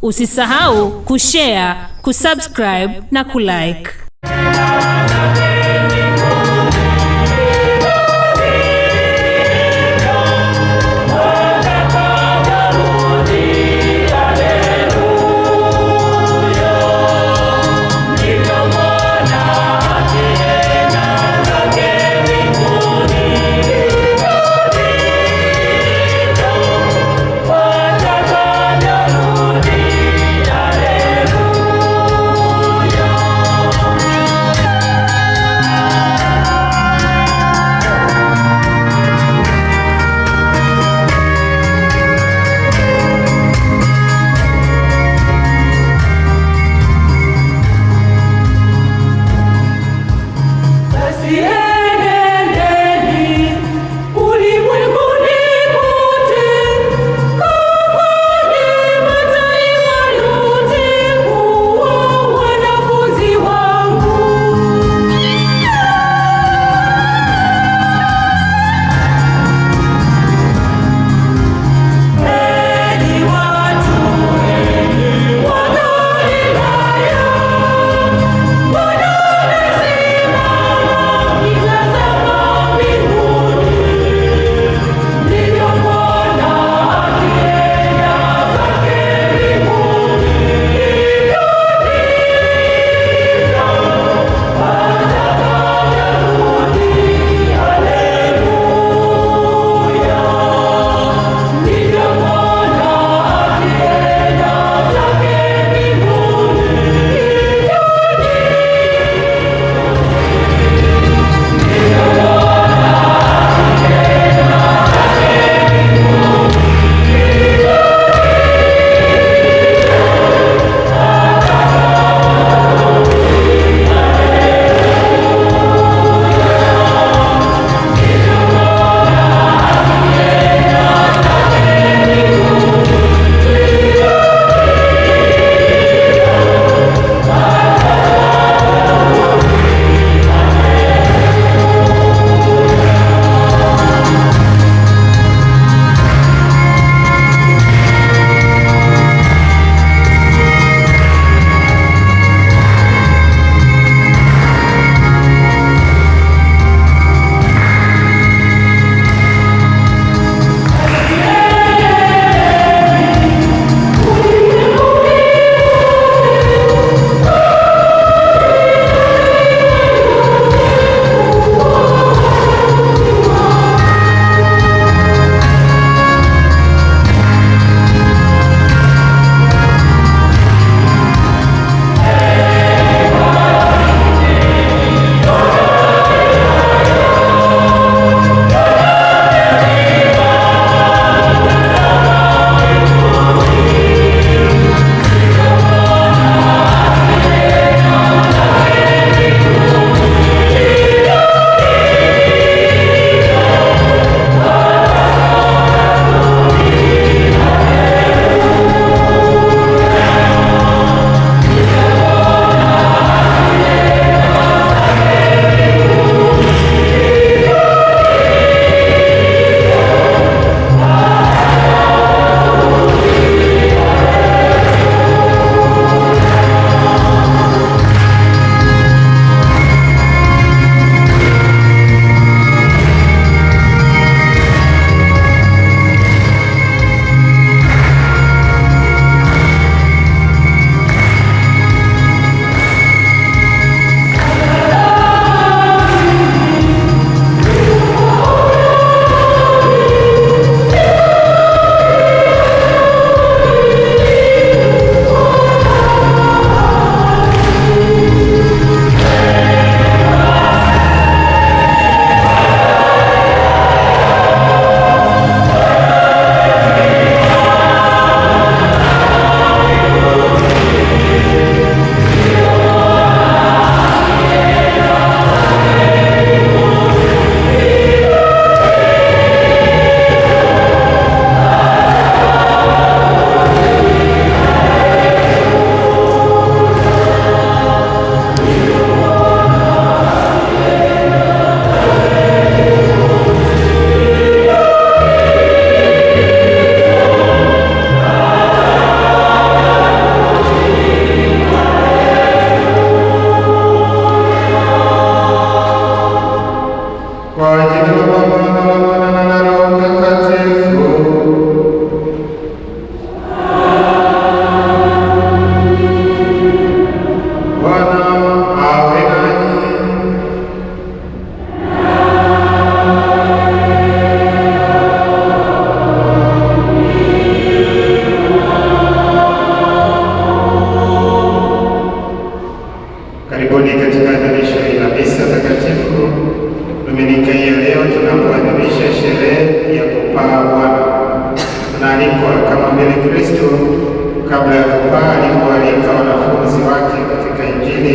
Usisahau kushare, kusubscribe na kulike. alipopaa alipoalika wanafunzi wake katika Injili,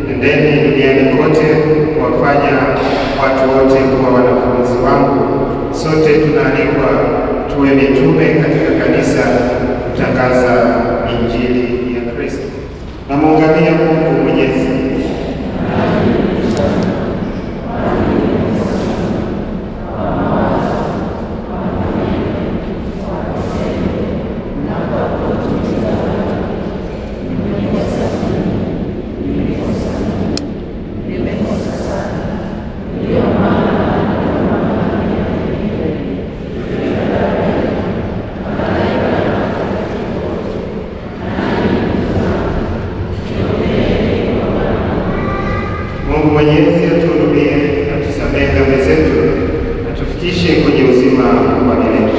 nendeni duniani kote kuwafanya watu wote kuwa wanafunzi wangu. Sote tunaalikwa tuwe mitume katika kanisa, kutangaza Injili ya Kristo. Namuungamia Mungu Mwenyezi. Mungu Mwenyezi atuhurumie, atusamehe dhambi zetu, atufikishe kwenye uzima wa milele.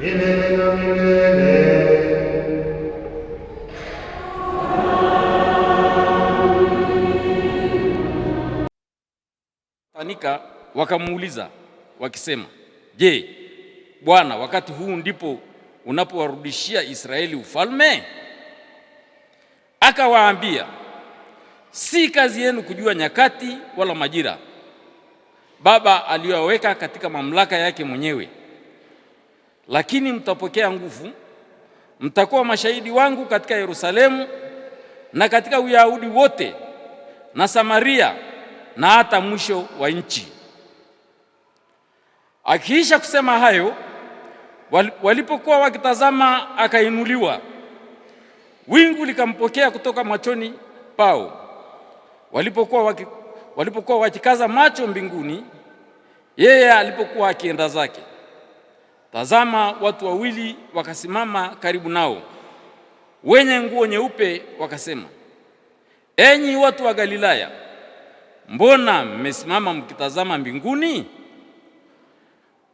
milele na milele. Tanika wakamuuliza wakisema, "Je, Bwana, wakati huu ndipo unapowarudishia Israeli ufalme?" Akawaambia, "Si kazi yenu kujua nyakati wala majira Baba aliyoweka katika mamlaka yake mwenyewe. Lakini mtapokea nguvu, mtakuwa mashahidi wangu katika Yerusalemu na katika Uyahudi wote na Samaria na hata mwisho wa nchi." Akiisha kusema hayo, walipokuwa wakitazama, akainuliwa, wingu likampokea kutoka machoni pao. Walipokuwa wakikaza macho mbinguni, yeye alipokuwa akienda zake, tazama, watu wawili wakasimama karibu nao, wenye nguo nyeupe, wakasema, "Enyi watu wa Galilaya, mbona mmesimama mkitazama mbinguni?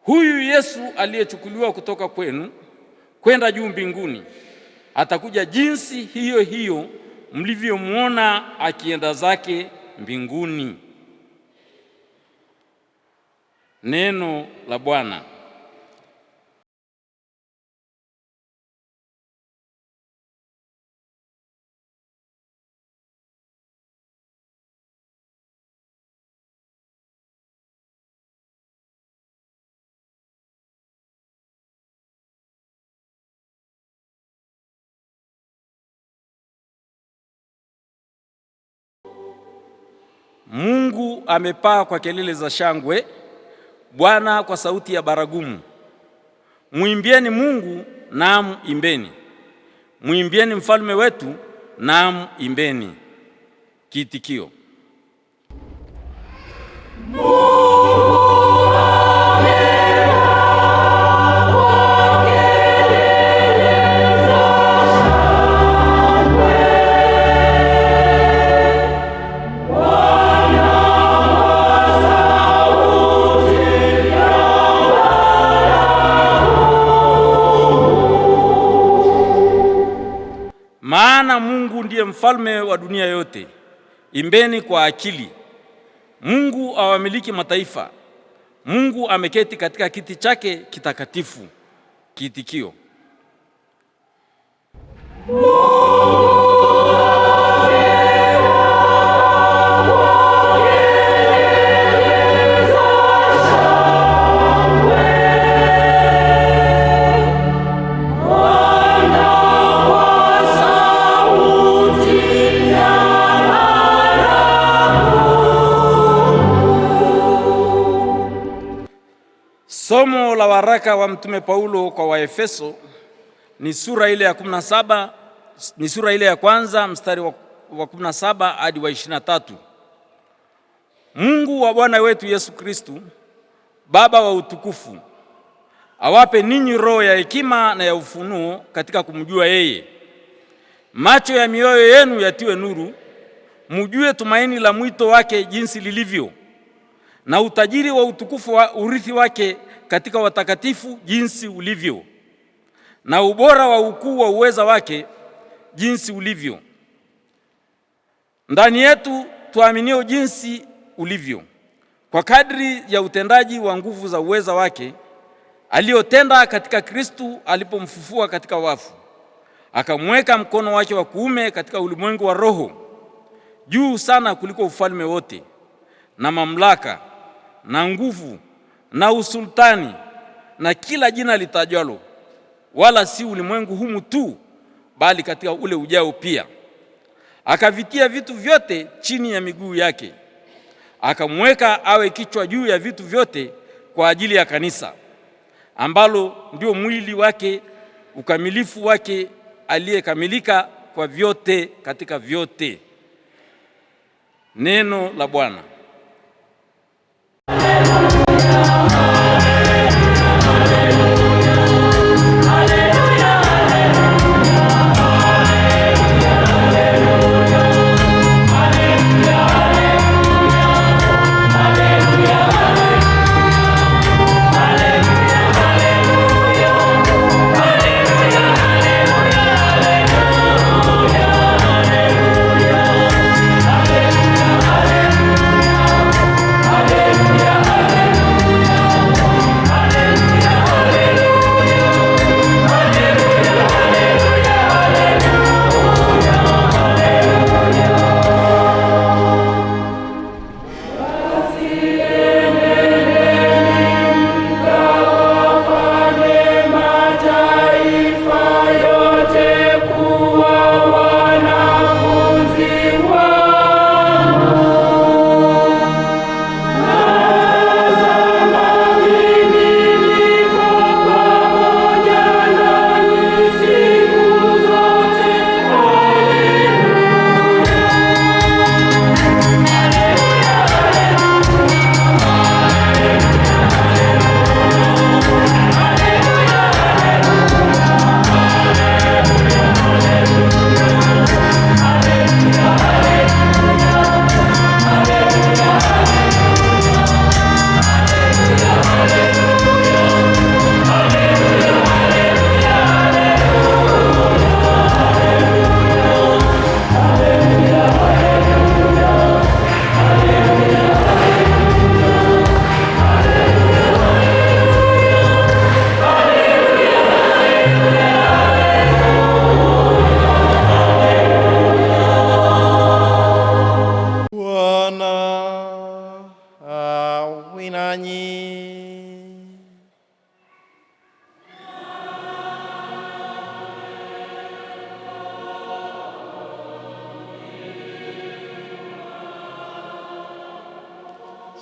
Huyu Yesu aliyechukuliwa kutoka kwenu kwenda juu mbinguni atakuja jinsi hiyo hiyo mlivyomwona akienda zake mbinguni." Neno la Bwana. Mungu amepaa kwa kelele za shangwe, Bwana kwa sauti ya baragumu. Muimbieni Mungu, naam imbeni. Muimbieni mfalme wetu, naam imbeni. Kiitikio: maana Mungu ndiye mfalme wa dunia yote. Imbeni kwa akili. Mungu awamiliki mataifa. Mungu ameketi katika kiti chake kitakatifu. Kiitikio: Somo la waraka wa Mtume Paulo kwa Waefeso ni sura ile ya 17, ni sura ile ya kwanza mstari wa 17 hadi wa 23. Mungu wa Bwana wetu Yesu Kristu, Baba wa utukufu, awape ninyi roho ya hekima na ya ufunuo katika kumjua yeye. Macho ya mioyo yenu yatiwe nuru, mujue tumaini la mwito wake jinsi lilivyo, na utajiri wa utukufu wa urithi wake katika watakatifu jinsi ulivyo, na ubora wa ukuu wa uweza wake jinsi ulivyo ndani yetu tuaminio jinsi ulivyo, kwa kadri ya utendaji wa nguvu za uweza wake aliyotenda katika Kristu alipomfufua katika wafu, akamweka mkono wake wa kuume katika ulimwengu wa roho, juu sana kuliko ufalme wote na mamlaka na nguvu na usultani na kila jina litajwalo, wala si ulimwengu humu tu, bali katika ule ujao pia. Akavitia vitu vyote chini ya miguu yake, akamweka awe kichwa juu ya vitu vyote kwa ajili ya kanisa, ambalo ndio mwili wake, ukamilifu wake, aliyekamilika kwa vyote katika vyote. Neno la Bwana.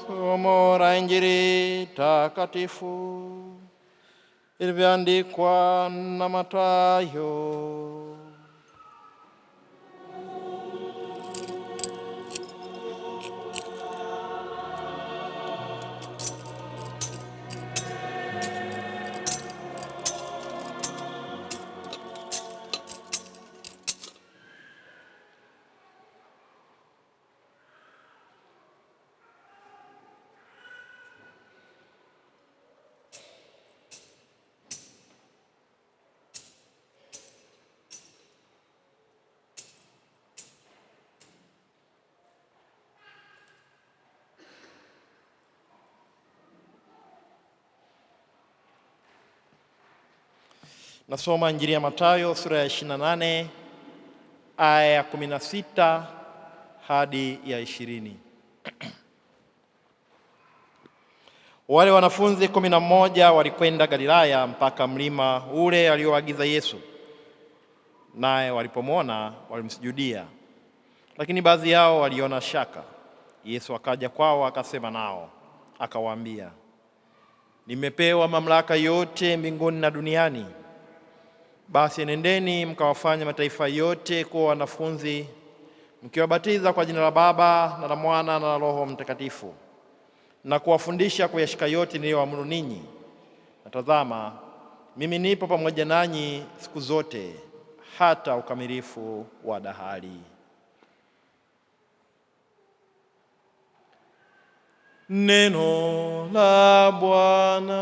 Somo la Injili takatifu ilivyoandikwa na Mathayo. Nasoma Injili ya Mathayo sura ya 28 aya ya 16 hadi ya 20. Wale wanafunzi 11 walikwenda Galilaya mpaka mlima ule alioagiza Yesu. Naye walipomwona walimsujudia, lakini baadhi yao waliona shaka. Yesu akaja kwao akasema nao, akawaambia, nimepewa mamlaka yote mbinguni na duniani. Basi nendeni mkawafanye mataifa yote kuwa wanafunzi, mkiwabatiza kwa jina la Baba na la Mwana na la Roho Mtakatifu, na kuwafundisha kuyashika yote niliyoamuru ninyi. Na tazama, mimi nipo pamoja nanyi siku zote hata ukamilifu wa dahari. Neno la Bwana.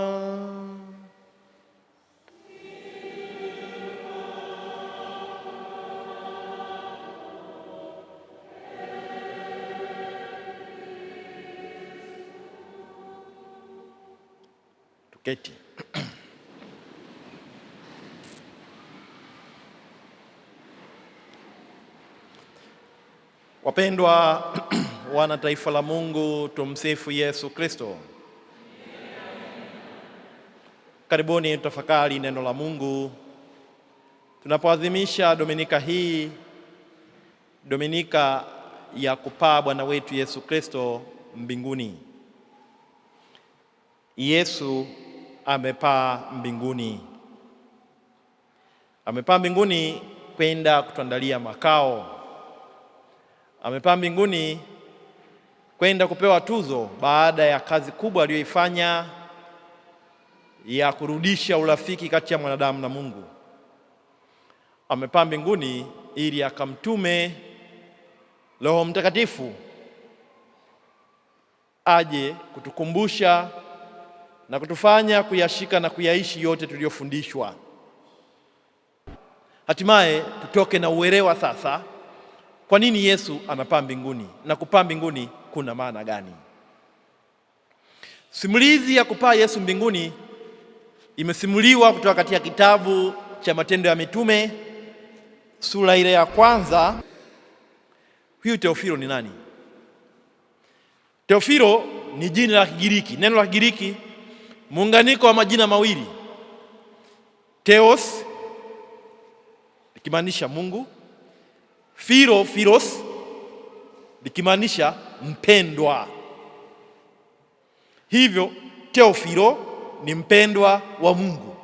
Tuketi. Wapendwa wana taifa la Mungu, tumsifu Yesu Kristo. Karibuni tutafakari neno la Mungu tunapoadhimisha Dominika hii, Dominika ya kupaa Bwana wetu Yesu Kristo mbinguni. Yesu amepaa mbinguni. Amepaa mbinguni kwenda kutuandalia makao. Amepaa mbinguni kwenda kupewa tuzo baada ya kazi kubwa aliyoifanya ya kurudisha urafiki kati ya mwanadamu na Mungu. Amepaa mbinguni ili akamtume Roho Mtakatifu aje kutukumbusha na kutufanya kuyashika na kuyaishi yote tuliyofundishwa. Hatimaye tutoke na uelewa sasa, kwa nini Yesu anapaa mbinguni na kupaa mbinguni kuna maana gani? Simulizi ya kupaa Yesu mbinguni imesimuliwa kutoka katika kitabu cha Matendo ya Mitume sura ile ya kwanza. Huyu Teofilo ni nani? Teofilo ni jina la Kigiriki, neno la Kigiriki, muunganiko wa majina mawili. Theos likimaanisha Mungu, philos likimaanisha mpendwa. Hivyo Teofilo ni mpendwa wa Mungu.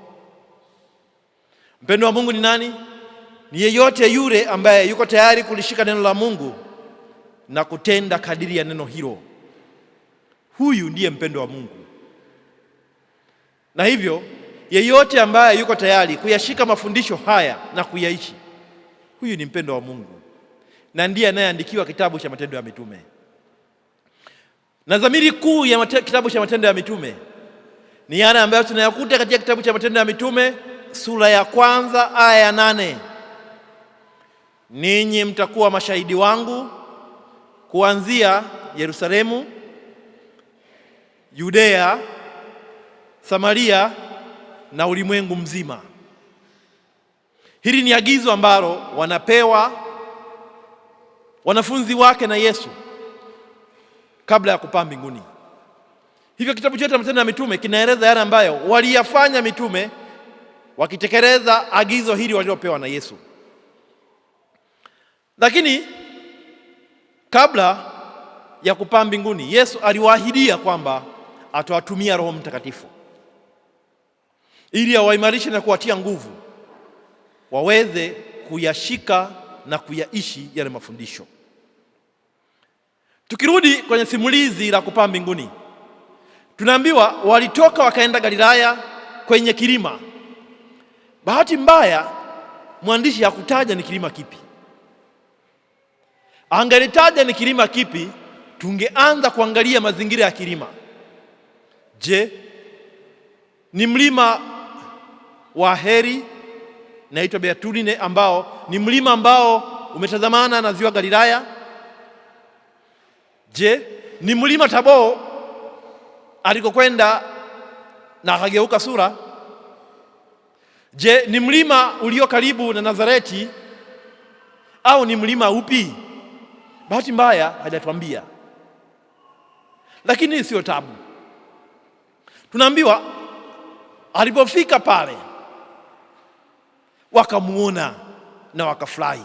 Mpendwa wa Mungu ni nani? Ni yeyote yule ambaye yuko tayari kulishika neno la Mungu na kutenda kadiri ya neno hilo. Huyu ndiye mpendwa wa Mungu. Na hivyo yeyote ambaye yuko tayari kuyashika mafundisho haya na kuyaishi, huyu ni mpendwa wa Mungu, na ndiye anayeandikiwa kitabu cha Matendo ya Mitume. Na dhamiri kuu ya kitabu cha Matendo ya Mitume ni yale ambayo tunayakuta katika kitabu cha Matendo ya Mitume sura ya kwanza aya ya 8. Ninyi mtakuwa mashahidi wangu kuanzia Yerusalemu, Yudea, Samaria na ulimwengu mzima. Hili ni agizo ambalo wanapewa wanafunzi wake na Yesu kabla ya kupaa mbinguni. Hivyo kitabu chote cha Matendo ya Mitume kinaeleza yale ambayo waliyafanya mitume wakitekeleza agizo hili walilopewa na Yesu. Lakini kabla ya kupaa mbinguni, Yesu aliwaahidia kwamba atawatumia Roho Mtakatifu ili awaimarishe na kuwatia nguvu waweze kuyashika na kuyaishi yale mafundisho. Tukirudi kwenye simulizi la kupaa mbinguni, tunaambiwa walitoka wakaenda Galilaya kwenye kilima. Bahati mbaya mwandishi hakutaja ni kilima kipi. Angelitaja ni kilima kipi, tungeanza kuangalia mazingira ya kilima. Je, ni mlima wa Heri naitwa Beatuline, ambao ni mlima ambao umetazamana na ziwa Galilaya? Je, ni mlima Tabor alikokwenda na akageuka sura? Je, ni mlima ulio karibu na Nazareti au ni mlima upi? Bahati mbaya hajatuambia, lakini sio tabu. Tunaambiwa alipofika pale wakamuona na wakafurahi.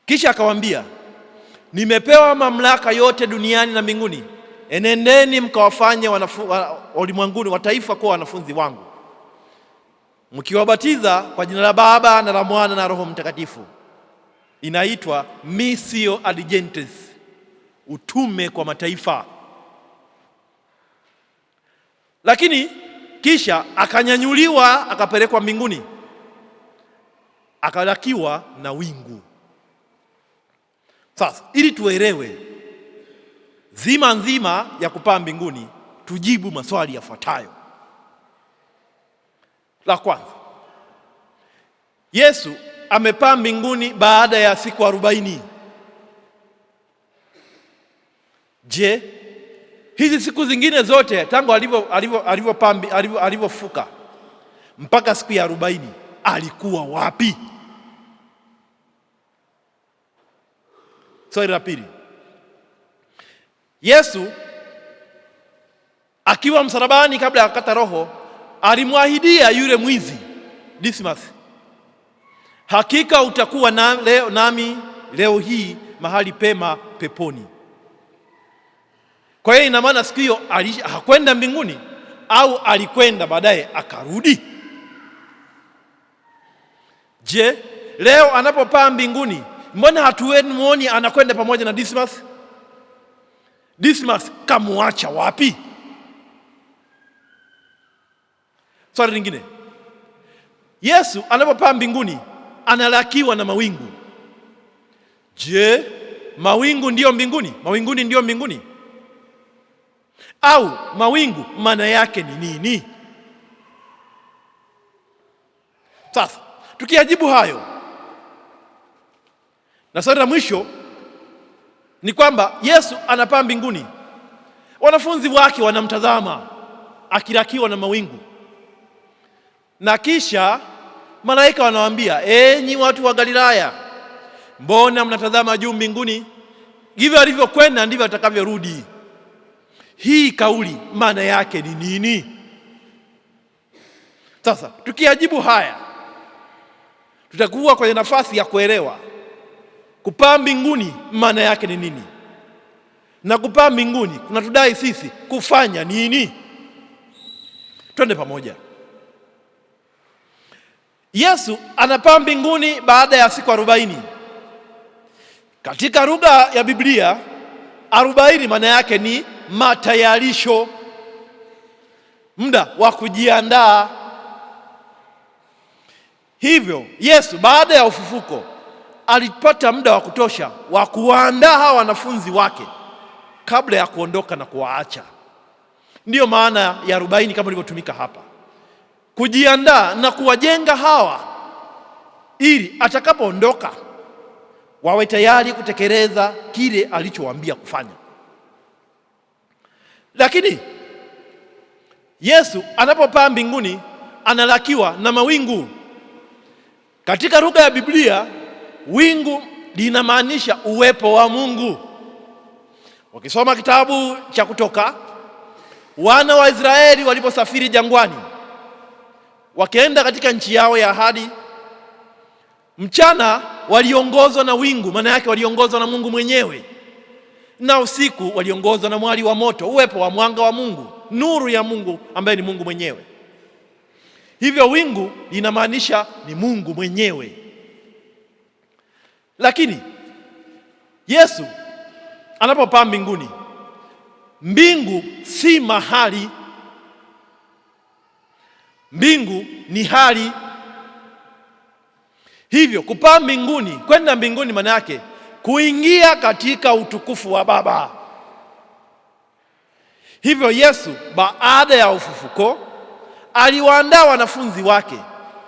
Kisha akawaambia, nimepewa mamlaka yote duniani na mbinguni. Enendeni mkawafanye ulimwenguni wataifa kuwa wanafunzi wangu, mkiwabatiza kwa jina la Baba na la Mwana na Roho Mtakatifu. Inaitwa Missio ad Gentes, utume kwa mataifa. Lakini kisha akanyanyuliwa akapelekwa mbinguni, akalakiwa na wingu. Sasa ili tuelewe zima nzima ya kupaa mbinguni, tujibu maswali yafuatayo. La kwanza, Yesu amepaa mbinguni baada ya siku 40. Je, hizi siku zingine zote tangu alivyofuka mpaka siku ya 40 alikuwa wapi? Swali la pili, Yesu akiwa msalabani kabla ya kukata roho alimwahidia yule mwizi Dismas, hakika utakuwa nami leo hii mahali pema peponi. Kwa hiyo ina maana siku hiyo hakwenda mbinguni au alikwenda baadaye akarudi? Je, leo anapopaa mbinguni mbona hatuoni anakwenda pamoja na Dismas? Dismas kamuacha wapi? Swali lingine, Yesu anapopaa mbinguni analakiwa na mawingu. Je, mawingu ndiyo mbinguni? Mawinguni ndiyo mbinguni? Au mawingu maana yake ni nini? Sasa tukiyajibu hayo, na swali la mwisho ni kwamba Yesu anapaa mbinguni, wanafunzi wake wanamtazama akilakiwa na mawingu, na kisha malaika wanawaambia, enyi watu wa Galilaya, mbona mnatazama juu mbinguni? Hivyo alivyokwenda ndivyo atakavyorudi. Hii kauli maana yake ni nini? Sasa tukiyajibu haya, tutakuwa kwenye nafasi ya kuelewa kupaa mbinguni maana yake ni nini, na kupaa mbinguni kunatudai sisi kufanya nini. Twende pamoja. Yesu anapaa mbinguni baada ya siku 40. Katika lugha ya Biblia 40 maana yake ni matayarisho, muda wa kujiandaa. Hivyo Yesu baada ya ufufuko alipata muda wa kutosha wa kuwaandaa hawa wanafunzi wake kabla ya kuondoka na kuwaacha. Ndiyo maana ya 40 kama ilivyotumika hapa, kujiandaa na kuwajenga hawa ili atakapoondoka wawe tayari kutekeleza kile alichowaambia kufanya. Lakini Yesu anapopaa mbinguni analakiwa na mawingu. Katika lugha ya Biblia wingu linamaanisha uwepo wa Mungu. Ukisoma kitabu cha Kutoka, wana wa Israeli waliposafiri jangwani wakienda katika nchi yao ya ahadi, mchana waliongozwa na wingu, maana yake waliongozwa na Mungu mwenyewe, na usiku waliongozwa na mwali wa moto, uwepo wa mwanga wa Mungu, nuru ya Mungu ambaye ni Mungu mwenyewe. Hivyo wingu linamaanisha ni Mungu mwenyewe. Lakini Yesu anapopaa mbinguni, mbingu si mahali, mbingu ni hali. Hivyo kupaa mbinguni, kwenda mbinguni, maana yake kuingia katika utukufu wa Baba. Hivyo Yesu baada ya ufufuko aliwaandaa wanafunzi wake,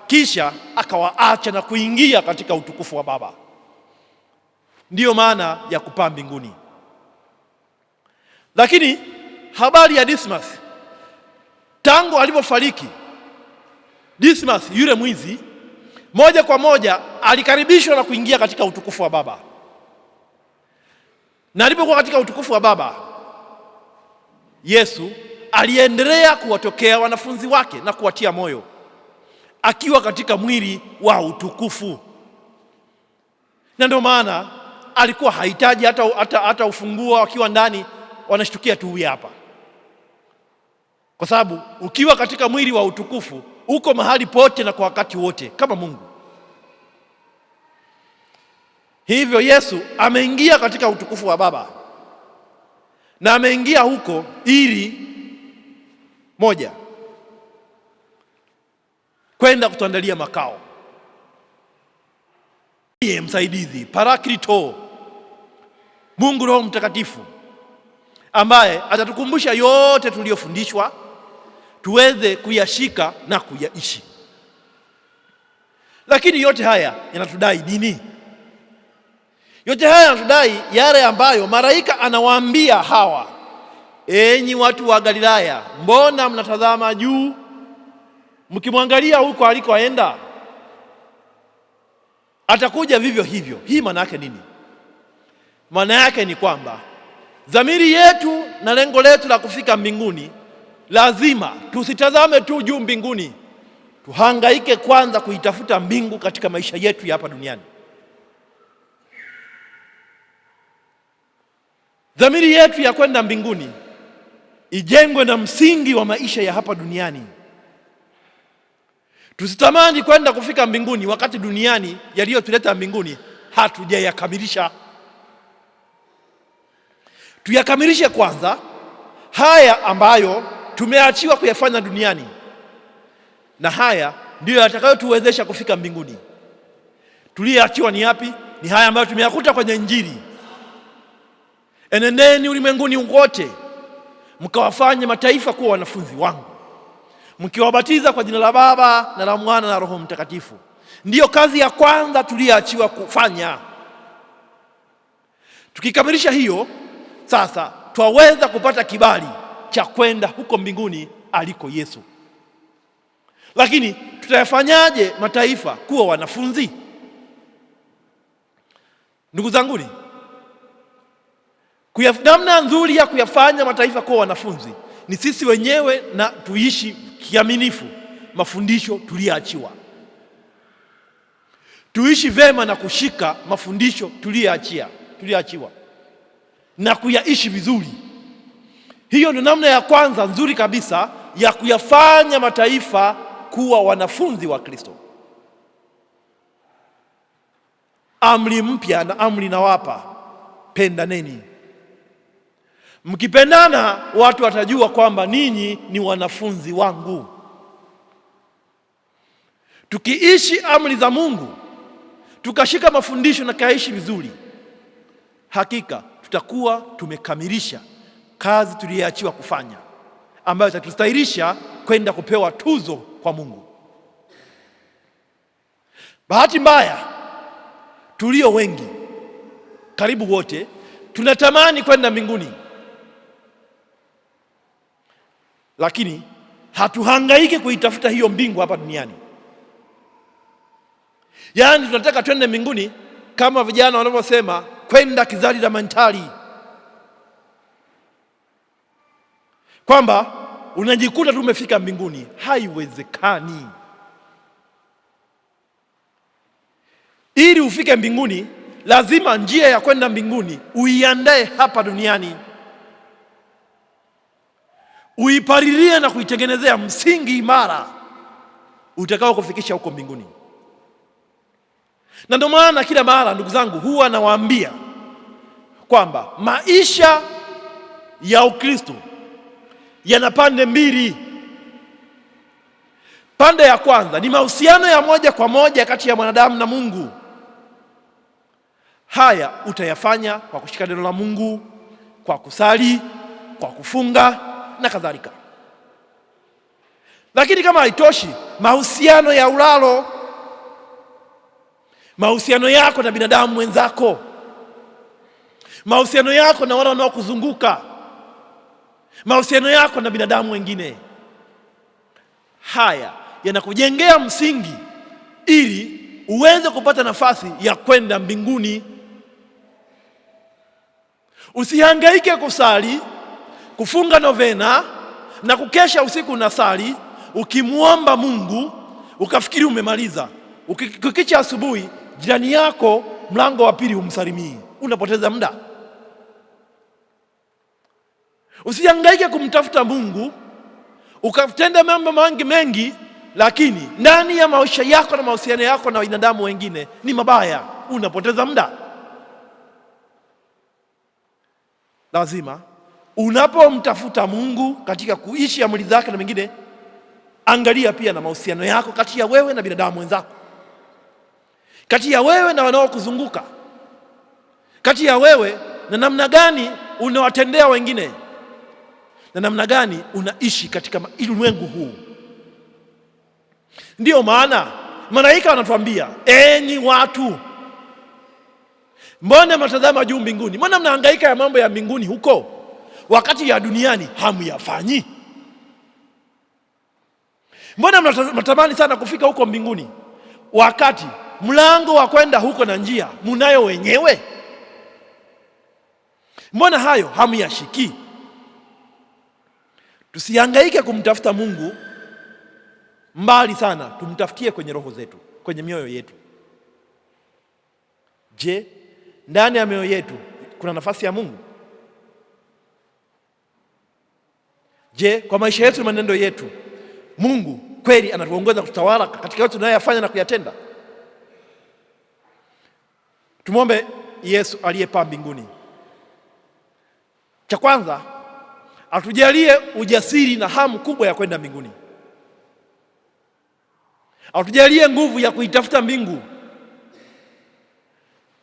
kisha akawaacha na kuingia katika utukufu wa Baba. Ndiyo maana ya kupaa mbinguni. Lakini habari ya Dismas, tangu alipofariki Dismas yule mwizi, moja kwa moja alikaribishwa na kuingia katika utukufu wa Baba. Na alipokuwa katika utukufu wa Baba, Yesu aliendelea kuwatokea wanafunzi wake na kuwatia moyo, akiwa katika mwili wa utukufu. Na ndio maana alikuwa hahitaji hata ufunguo, akiwa ndani wanashtukia tu huyu hapa, kwa sababu ukiwa katika mwili wa utukufu uko mahali pote na kwa wakati wote kama Mungu. Hivyo Yesu ameingia katika utukufu wa Baba, na ameingia huko ili moja, kwenda kutuandalia makao. Ndiye msaidizi, Paraklito, Mungu Roho Mtakatifu, ambaye atatukumbusha yote tuliyofundishwa tuweze kuyashika na kuyaishi. Lakini yote haya yanatudai nini? Yote haya yanatudai yale ambayo malaika anawaambia hawa, enyi watu wa Galilaya, mbona mnatazama juu mkimwangalia huko alikoenda? Atakuja vivyo hivyo. Hii maana yake nini? Maana yake ni kwamba dhamiri yetu na lengo letu la kufika mbinguni, lazima tusitazame tu juu mbinguni, tuhangaike kwanza kuitafuta mbingu katika maisha yetu ya hapa duniani. Dhamiri yetu ya kwenda mbinguni ijengwe na msingi wa maisha ya hapa duniani. Tusitamani kwenda kufika mbinguni wakati duniani yaliyotuleta mbinguni hatujayakamilisha. Tuyakamilishe kwanza haya ambayo tumeachiwa kuyafanya duniani, na haya ndiyo yatakayotuwezesha kufika mbinguni. Tuliyoachiwa ni yapi? Ni haya ambayo tumeyakuta kwenye Injili: enendeni ulimwenguni wote mkawafanye mataifa kuwa wanafunzi wangu, mkiwabatiza kwa jina la Baba na la Mwana na Roho Mtakatifu. Ndiyo kazi ya kwanza tuliyoachiwa kufanya. Tukikamilisha hiyo, sasa twaweza kupata kibali cha kwenda huko mbinguni aliko Yesu. Lakini tutayafanyaje mataifa kuwa wanafunzi? Ndugu zanguni, namna nzuri ya kuyafanya mataifa kuwa wanafunzi ni sisi wenyewe na tuishi kiaminifu mafundisho tuliyoachiwa. Tuishi vema na kushika mafundisho tuliyoachiwa na kuyaishi vizuri. Hiyo ndio namna ya kwanza nzuri kabisa ya kuyafanya mataifa kuwa wanafunzi wa Kristo. Amri mpya na amri nawapa, pendaneni. Mkipendana watu watajua kwamba ninyi ni wanafunzi wangu. Tukiishi amri za Mungu, tukashika mafundisho na kuyaishi vizuri, hakika tutakuwa tumekamilisha kazi tuliyoachiwa kufanya, ambayo itatustahilisha kwenda kupewa tuzo kwa Mungu. Bahati mbaya, tulio wengi, karibu wote, tunatamani kwenda mbinguni, lakini hatuhangaiki kuitafuta hiyo mbingu hapa duniani. Yaani tunataka twende mbinguni kama vijana wanavyosema kwenda kizali la mentali, kwamba unajikuta tu umefika mbinguni. Haiwezekani. Ili ufike mbinguni, lazima njia ya kwenda mbinguni uiandae hapa duniani, uipalilie na kuitengenezea msingi imara utakao kufikisha huko mbinguni. Na ndio maana kila mara, ndugu zangu, huwa nawaambia kwamba maisha ya Ukristo yana pande mbili. Pande ya kwanza ni mahusiano ya moja kwa moja kati ya mwanadamu na Mungu. Haya utayafanya kwa kushika neno la Mungu, kwa kusali, kwa kufunga na kadhalika. Lakini kama haitoshi, mahusiano ya ulalo, mahusiano yako na binadamu wenzako, mahusiano yako na wale wanaokuzunguka, mahusiano yako na binadamu wengine, haya yanakujengea msingi ili uweze kupata nafasi ya kwenda mbinguni. Usihangaike kusali, kufunga novena na kukesha usiku na sali ukimuomba Mungu ukafikiri umemaliza. Ukikicha asubuhi, jirani yako mlango wa pili umsalimii. Unapoteza muda. Usihangaike kumtafuta Mungu ukatenda mambo mengi, lakini ndani ya maisha yako na mahusiano yako na binadamu wengine ni mabaya. Unapoteza muda. Lazima unapomtafuta Mungu katika kuishi amri zake na mengine, angalia pia na mahusiano yako kati ya wewe na binadamu wenzako, kati ya wewe na wanaokuzunguka, kati ya wewe na namna gani unawatendea wengine, na namna gani unaishi katika ulimwengu huu. Ndiyo maana malaika wanatuambia, enyi watu, mbona mnatazama juu mbinguni? Mbona mnahangaika ya mambo ya mbinguni huko, wakati ya duniani hamyafanyi? Mbona mnatamani sana kufika huko mbinguni, wakati mlango wa kwenda huko na njia munayo wenyewe? Mbona hayo hamyashiki? Tusihangaike kumtafuta Mungu mbali sana, tumtafutie kwenye roho zetu, kwenye mioyo yetu. Je, ndani ya mioyo yetu kuna nafasi ya Mungu? Je, kwa maisha yetu na maneno yetu, Mungu kweli anatuongoza kutawala katika yote tunayoyafanya na kuyatenda? Tumwombe Yesu aliyepaa mbinguni. Cha kwanza, atujalie ujasiri na hamu kubwa ya kwenda mbinguni. Atujalie nguvu ya kuitafuta mbingu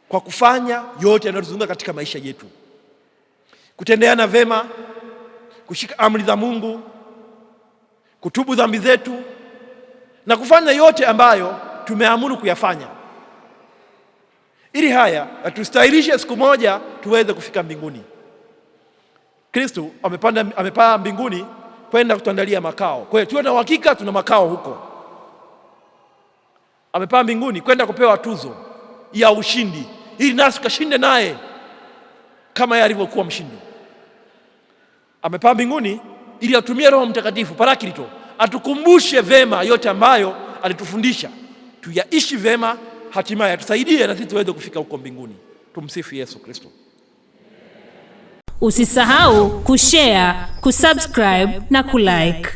kwa kufanya yote yanayotuzunguka katika maisha yetu, kutendeana vema, kushika amri za Mungu, kutubu dhambi zetu na kufanya yote ambayo tumeamuru kuyafanya, ili haya atustahilishe siku moja tuweze kufika mbinguni. Kristo amepaa mbinguni kwenda kutuandalia makao. Kwa hiyo tuwe na uhakika tuna makao huko. Amepaa mbinguni kwenda kupewa tuzo ya ushindi, ili nasi tukashinde naye kama yeye alivyokuwa mshindi. Amepaa mbinguni ili atumie Roho Mtakatifu Parakleto atukumbushe vema yote ambayo alitufundisha, tuyaishi vema, hatimaye atusaidie na sisi tuweze kufika huko mbinguni. Tumsifu Yesu Kristo. Usisahau kushare, kusubscribe na kulike.